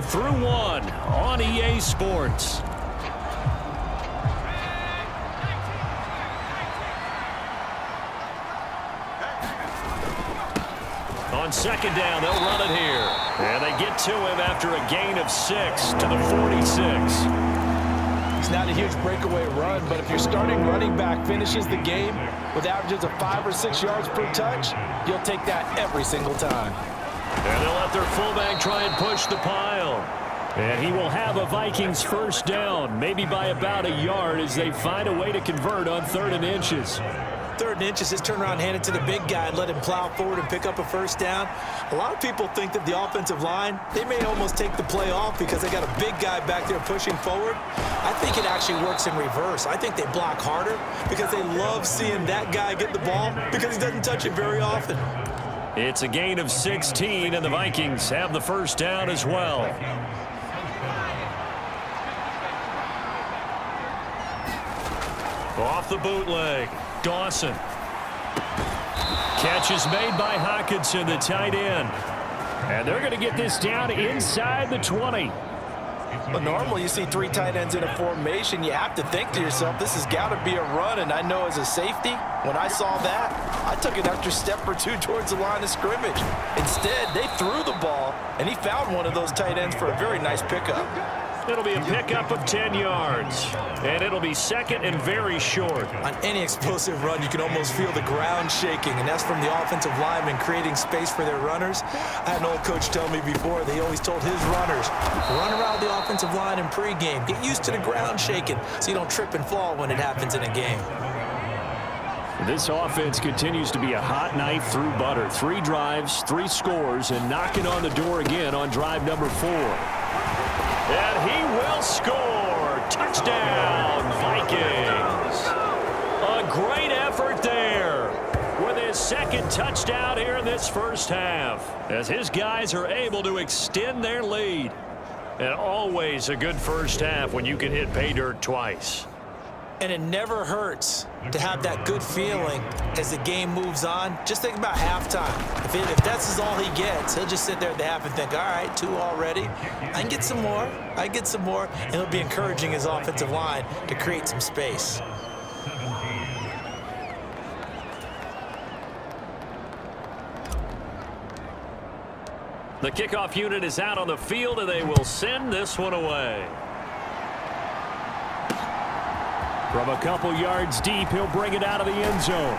through 1 on EA Sports. On second down, they'll run it here. And they get to him after a gain of 6 to the 46. It's not a huge breakaway run, but if your starting running back finishes the game with averages of 5 or 6 yards per touch, you'll take that every single time. And they'll let their fullback try and push the pile. And he will have a Vikings first down, maybe by about a yard as they find a way to convert on 3rd and inches. 3rd and inches, just turn around, hand it to the big guy, and let him plow forward and pick up a first down. A lot of people think that the offensive line, they may almost take the play off because they got a big guy back there pushing forward. I think it actually works in reverse. I think they block harder because they love seeing that guy get the ball because he doesn't touch it very often. It's a gain of 16, and the Vikings have the first down as well. Off the bootleg, Dawson. Catch is made by Hockenson, the tight end. And they're going to get this down inside the 20. But normally you see 3 tight ends in a formation, you have to think to yourself, this has got to be a run. And I know as a safety, when I saw that, I took an extra step or 2 towards the line of scrimmage. Instead, they threw the ball, and he found one of those tight ends for a very nice pickup. It'll be a pickup of 10 yards. And it'll be second and very short. On any explosive run, you can almost feel the ground shaking, and that's from the offensive linemen creating space for their runners. I had an old coach tell me before, they always told his runners, run around the offensive line in pregame. Get used to the ground shaking so you don't trip and fall when it happens in a game. This offense continues to be a hot knife through butter. 3 drives, 3 scores, and knocking on the door again on drive number 4. And he will score. Touchdown, Vikings. A great effort there with his 2nd touchdown here in this first half as his guys are able to extend their lead. And always a good first half when you can hit pay dirt twice. And it never hurts to have that good feeling as the game moves on. Just think about halftime. If that's all he gets, he'll just sit there at the half and think, all right, 2 already. I can get some more. I can get some more. And he'll be encouraging his offensive line to create some space. The kickoff unit is out on the field, and they will send this one away. From a couple yards deep, he'll bring it out of the end zone.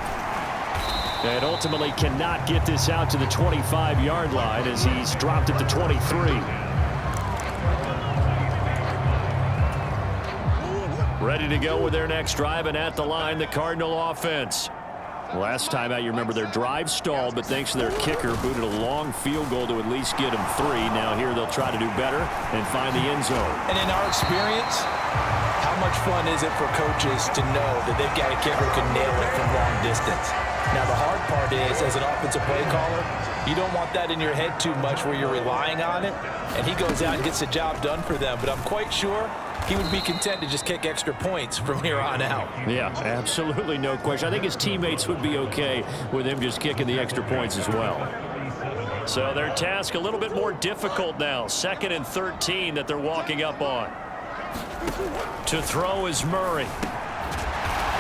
And ultimately cannot get this out to the 25-yard line as he's dropped at the 23. Ready to go with their next drive, and at the line, the Cardinal offense. Last time out, you remember their drive stalled, but thanks to their kicker, booted a long field goal to at least get them 3. Now here they'll try to do better and find the end zone. And in our experience, how much fun is it for coaches to know that they've got a kicker who can nail it from long distance? Now, the hard part is, as an offensive play caller, you don't want that in your head too much where you're relying on it, and he goes out and gets the job done for them. But I'm quite sure he would be content to just kick extra points from here on out. Yeah, absolutely no question. I think his teammates would be okay with him just kicking the extra points as well. So their task a little bit more difficult now. 2nd and 13 that they're walking up on. To throw is Murray.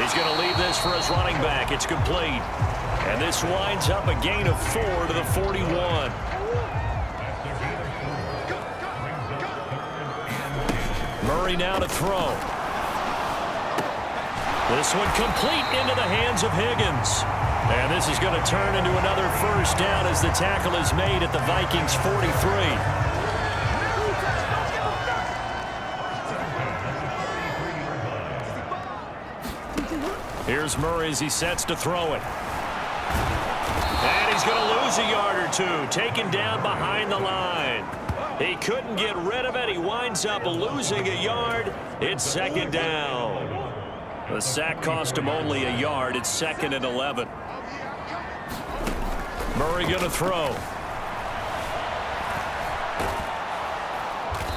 He's going to leave this for his running back. It's complete. And this winds up a gain of 4 to the 41. Murray now to throw. This one complete into the hands of Higgins. And this is going to turn into another first down as the tackle is made at the Vikings 43. Here's Murray as he sets to throw it. And he's going to lose a yard or 2, taken down behind the line. He couldn't get rid of it. He winds up losing a yard. It's 2nd down. The sack cost him only a yard. It's 2nd and 11. Murray going to throw.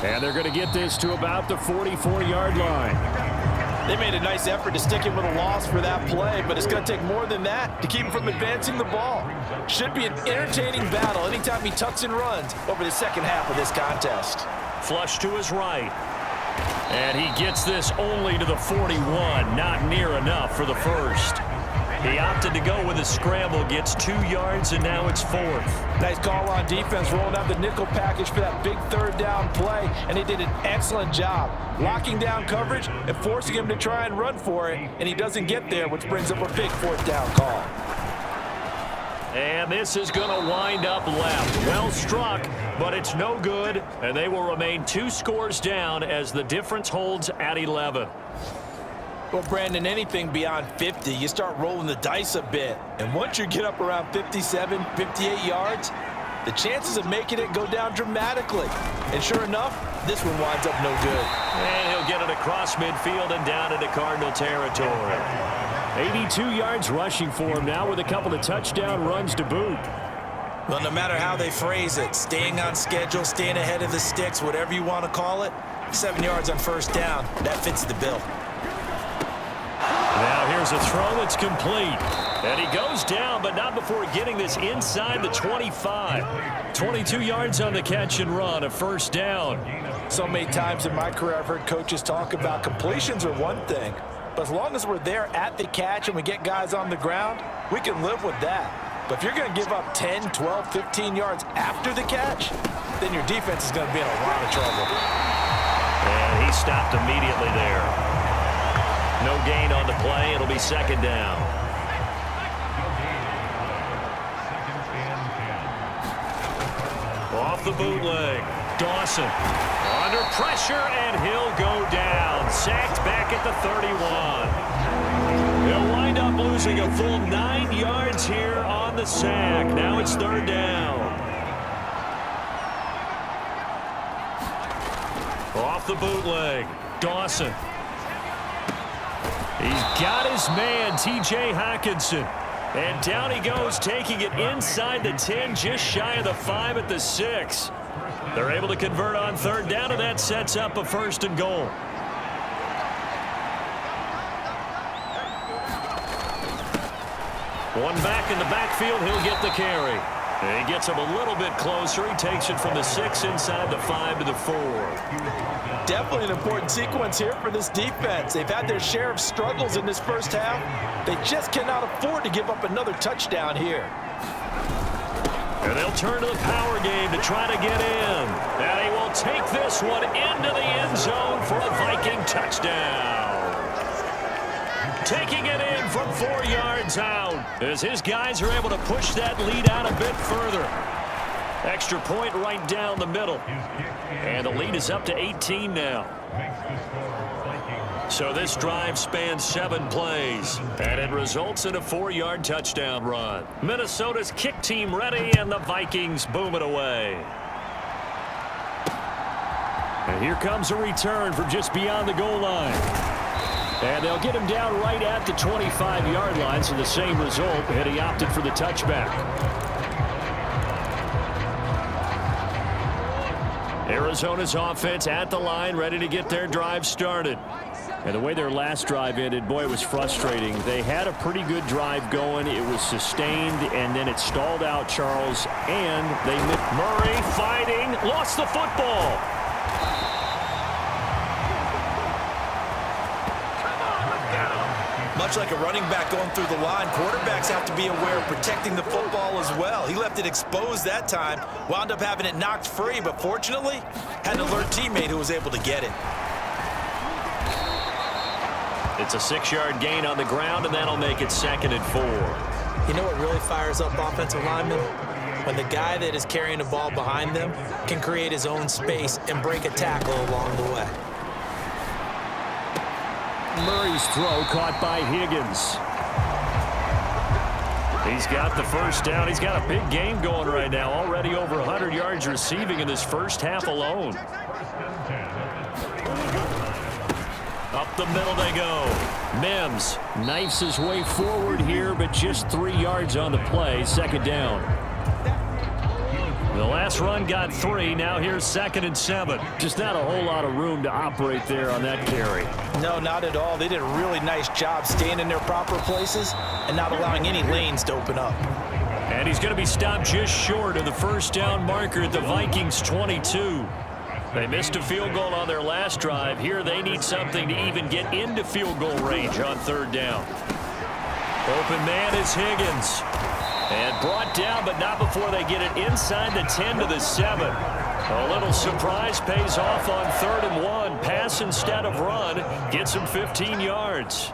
And they're going to get this to about the 44-yard line. They made a nice effort to stick him with a loss for that play, but it's going to take more than that to keep him from advancing the ball. Should be an entertaining battle anytime he tucks and runs over the second half of this contest. flush to his right. And he gets this only to the 41. Not near enough for the first. He opted to go with a scramble, gets 2 yards, and now it's 4th. Nice call on defense, rolling out the nickel package for that big third down play, and he did an excellent job locking down coverage and forcing him to try and run for it, and he doesn't get there, which brings up a big 4th down call. And this is going to wind up left. Well struck, but it's no good, and they will remain 2 scores down as the difference holds at 11. Well, Brandon, anything beyond 50, you start rolling the dice a bit. And once you get up around 57, 58 yards, the chances of making it go down dramatically. And sure enough, this one winds up no good. And he'll get it across midfield and down into Cardinal territory. 82 yards rushing for him now with a couple of touchdown runs to boot. Well, no matter how they phrase it, staying on schedule, staying ahead of the sticks, whatever you want to call it, 7 yards on first down, that fits the bill. Now here's a throw that's complete. And he goes down, but not before getting this inside the 25. 22 yards on the catch and run, a first down. So many times in my career I've heard coaches talk about completions are one thing, but as long as we're there at the catch and we get guys on the ground, we can live with that. But if you're going to give up 10, 12, 15 yards after the catch, then your defense is going to be in a lot of trouble. And he stopped immediately there. No gain on the play. It'll be second down. Off the bootleg. Dawson under pressure, and he'll go down. Sacked back at the 31. He'll wind up losing a full 9 yards here on the sack. Now it's third down. Off the bootleg. Dawson. He's got his man, T.J. Hockenson. And down he goes, taking it inside the 10, just shy of the 5 at the 6. They're able to convert on third down, and that sets up a 1st and goal. One back in the backfield, he'll get the carry. And he gets him a little bit closer. He takes it from the 6 inside the 5 to the 4. Definitely an important sequence here for this defense. They've had their share of struggles in this first half. They just cannot afford to give up another touchdown here. And they'll turn to the power game to try to get in. And he will take this one into the end zone for a Viking touchdown. Taking it in from 4 yards out as his guys are able to push that lead out a bit further. Extra point right down the middle. And the lead is up to 18 now. So this drive spans 7 plays, and it results in a 4-yard touchdown run. Minnesota's kick team ready, and the Vikings boom it away. And here comes a return from just beyond the goal line. And they'll get him down right at the 25-yard line, so the same result, and he opted for the touchback. Arizona's offense at the line, ready to get their drive started. And the way their last drive ended, boy, it was frustrating. They had a pretty good drive going. It was sustained, and then it stalled out, Charles, and they missed. Murray fighting, lost the football. Much like a running back going through the line, quarterbacks have to be aware of protecting the football as well. He left it exposed that time, wound up having it knocked free, but fortunately, had an alert teammate who was able to get it. It's a 6-yard gain on the ground, and that'll make it 2nd and 4. You know what really fires up offensive linemen? When the guy that is carrying the ball behind them can create his own space and break a tackle along the way. Murray's throw caught by Higgins. He's got the first down. He's got a big game going right now. Already over 100 yards receiving in this first half alone. Up the middle they go. Mims knifes his way forward here, but just 3 yards on the play. 2nd down. The last run got 3. Now here's 2nd and 7. Just not a whole lot of room to operate there on that carry. No, not at all. They did a really nice job staying in their proper places and not allowing any lanes to open up. And he's going to be stopped just short of the first down marker at the Vikings 22. They missed a field goal on their last drive. Here they need something to even get into field goal range on third down. Open man is Higgins. And brought down, but not before they get it inside the 10 to the 7. A little surprise pays off on 3rd and 1. Pass instead of run. Gets him 15 yards.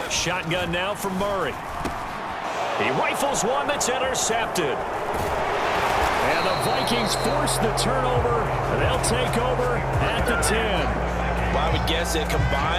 Shotgun now from Murray. He rifles one that's intercepted. And the Vikings force the turnover. They'll take over at the 10. Well, I would guess it combined.